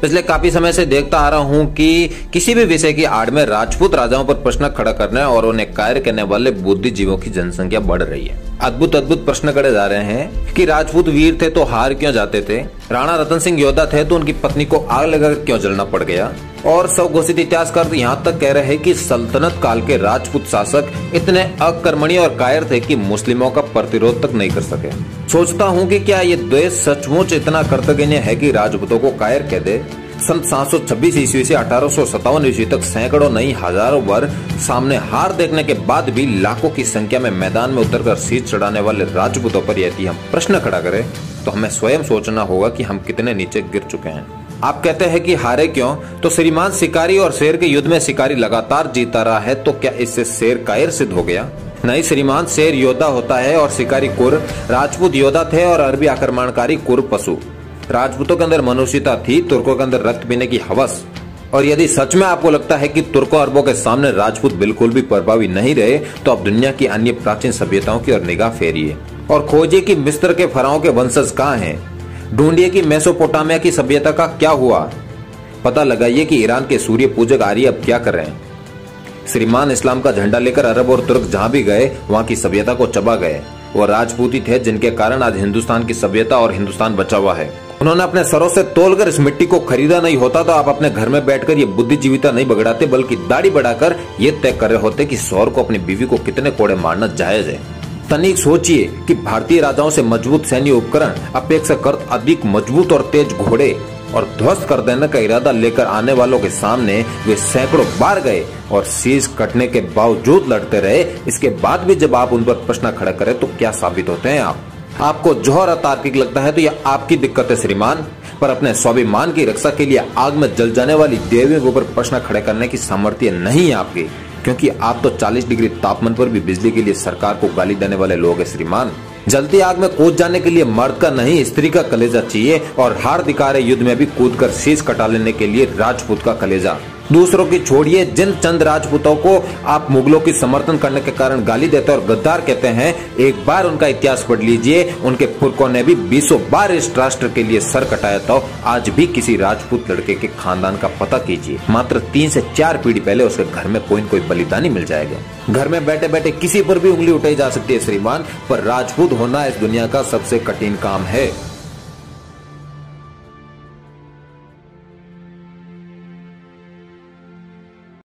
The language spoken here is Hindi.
पिछले काफी समय से देखता आ रहा हूँ कि किसी भी विषय की आड़ में राजपूत राजाओं पर प्रश्न खड़ा करने और उन्हें कायर करने वाले बुद्धिजीवियों की जनसंख्या बढ़ रही है। अद्भुत अद्भुत प्रश्न करे जा रहे हैं कि राजपूत वीर थे तो हार क्यों जाते थे, राणा रतन सिंह योद्धा थे तो उनकी पत्नी को आग लगाकर क्यों जलना पड़ गया, और सब घोषित इतिहासकार यहाँ तक कह रहे हैं कि सल्तनत काल के राजपूत शासक इतने अकर्मणी और कायर थे कि मुस्लिमों का प्रतिरोध तक नहीं कर सके। सोचता हूँ कि क्या ये देश सचमुच इतना कर्तव्य है कि राजपूतों को कायर कह दे। सन 726 ईस्वी से 1857 ईस्वी तक सैकड़ों नहीं हजारों बार सामने हार देखने के बाद भी लाखों की संख्या में मैदान में उतरकर शीश चढ़ाने वाले राजपूतों पर यदि हम प्रश्न खड़ा करें तो हमें स्वयं सोचना होगा कि हम कितने नीचे गिर चुके हैं। आप कहते हैं कि हारे क्यों, तो श्रीमान शिकारी और शेर के युद्ध में शिकारी लगातार जीता रहा है, तो क्या इससे शेर कायर सिद्ध हो गया? नहीं श्रीमान, शेर योद्धा होता है और शिकारी कुर। राजपूत योद्धा थे और अरबी आक्रमणकारी कुर पशु। राजपूतों के अंदर मनुष्यता थी, तुर्कों के अंदर रक्त पीने की हवस। और यदि सच में आपको लगता है कि तुर्कों अरबों के सामने राजपूत बिल्कुल भी प्रभावी नहीं रहे, तो आप दुनिया की अन्य प्राचीन सभ्यताओं की ओर निगाह फेरिए और खोजिए कि मिस्र के फराओं के वंशज कहाँ हैं। ढूंढिए कि मेसोपोटामिया की सभ्यता का क्या हुआ। पता लगाइए कि ईरान के सूर्य पूजक आर्य अब क्या कर रहे हैं। श्रीमान, इस्लाम का झंडा लेकर अरब और तुर्क जहां भी गए वहां की सभ्यता को चबा गए। वो राजपूती थे जिनके कारण आज हिंदुस्तान की सभ्यता और हिंदुस्तान बचा हुआ है। उन्होंने अपने सरों से तोलकर इस मिट्टी को खरीदा नहीं होता तो आप अपने घर में बैठकर ये बुद्धिजीविता नहीं बगड़ाते, बल्कि दाढ़ी बढ़ाकर ये तय कर रहे होते कि शौहर को अपनी बीवी को कितने कोड़े मारना जायज है। तनिक सोचिए कि भारतीय राजाओं से मजबूत सैन्य उपकरण अपेक्षाकृत अधिक मजबूत और तेज घोड़े और ध्वस्त कर देने का इरादा लेकर आने वालों के सामने वे सैकड़ों बार गए और शीश कटने के बावजूद लड़ते रहे। इसके बाद भी जब आप उन पर प्रश्न खड़ा करें तो क्या साबित होते हैं आप? आपको जौहर अतार्किक लगता है तो यह आपकी दिक्कत है श्रीमान, पर अपने स्वाभिमान की रक्षा के लिए आग में जल जाने वाली देवियों के ऊपर प्रश्न खड़े करने की सामर्थ्य नहीं है आपकी, क्योंकि आप तो 40 डिग्री तापमान पर भी बिजली के लिए सरकार को गाली देने वाले लोग हैं श्रीमान। जलती आग में कूद जाने के लिए मर्द का नहीं स्त्री का कलेजा चाहिए, और हार दिखा रहे युद्ध में भी कूदकर शीश कटा लेने के लिए राजपूत का कलेजा। दूसरों की छोड़िए, जिन चंद राजपूतों को आप मुगलों की समर्थन करने के कारण गाली देते और गद्दार कहते हैं, एक बार उनका इतिहास पढ़ लीजिए। उनके पुरखों ने भी 20 बार इस राष्ट्र के लिए सर कटाया था। आज भी किसी राजपूत लड़के के खानदान का पता कीजिए, मात्र 3 से 4 पीढ़ी पहले उसके घर में कोई न कोई बलिदानी मिल जाएगा। घर में बैठे बैठे किसी पर भी उंगली उठाई जा सकती है श्रीमान, पर राजपूत होना इस दुनिया का सबसे कठिन काम है।